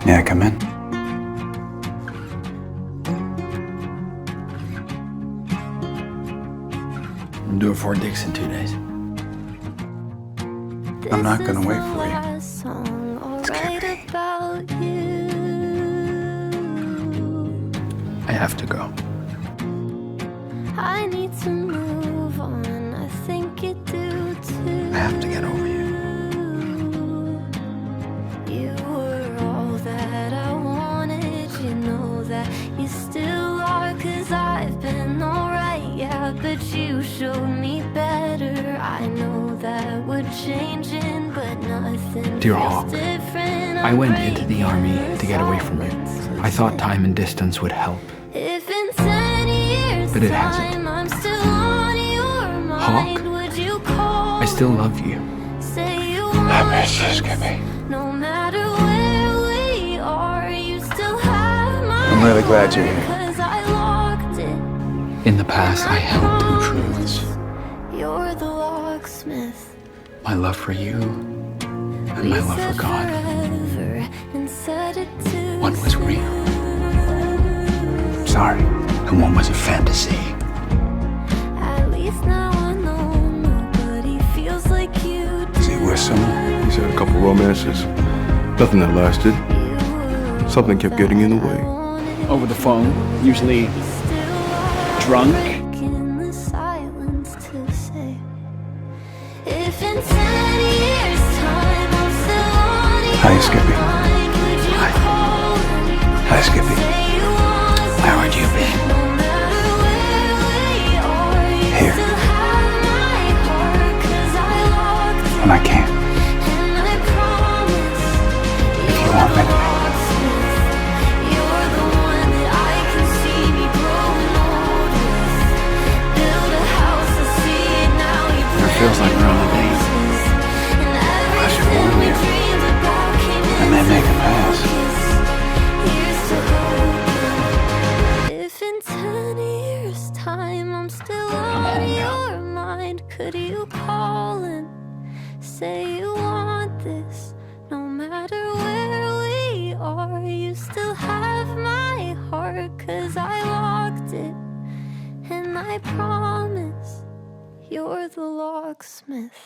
Yeah, come in. I'm due a Fort Dix in 2 days. I'm not gonna wait for you. It's Kippy. I have to go. I need to move on. I think you do too. I have to get over you. You were all that I wanted. You know that you still are. 'Cause I've been alright, yeah, but you showed me better. I know that we're changing, but nothing Dear feels Hawk, different. I went into the army to get away from you. I thought time and distance would help. If in 10 years But it hasn't. time I'm still on your mind, Hawk, would you call? I still love you. Say you I want miss you, this. Skippy. No matter where we are, you still have my I'm really glad you're here. heart, 'cause I locked it. In the past, I held two truths. You're the locksmith. My love for you and my love for God. One was real. Sorry. And one was a fantasy. At least now I know nobody feels like you do. Is he with someone? He's had a couple romances. Nothing that lasted. Something kept getting in the way. Over the phone, usually drunk. In the silence to say, if in 10 years time I'm still on your Hi, Skippy. mind, would you Hi. call me? Hi, Skippy. Say you want How would you be? no matter where we are, you Here. still have my heart, 'cause I locked it. And I can't. And I promise If you want me to be. you're the one that I can see me growing old with. Build a house and see it now. You It feels like we're on a date. and I should everything warn we you. dreamed about came And then make a pass. Here's to hoping. If in 10 years time I'm still I'm on home now. your mind, could you call and say you want this? No matter where we are, you still have my heart, 'cause I locked it. And I promise you're the locksmith.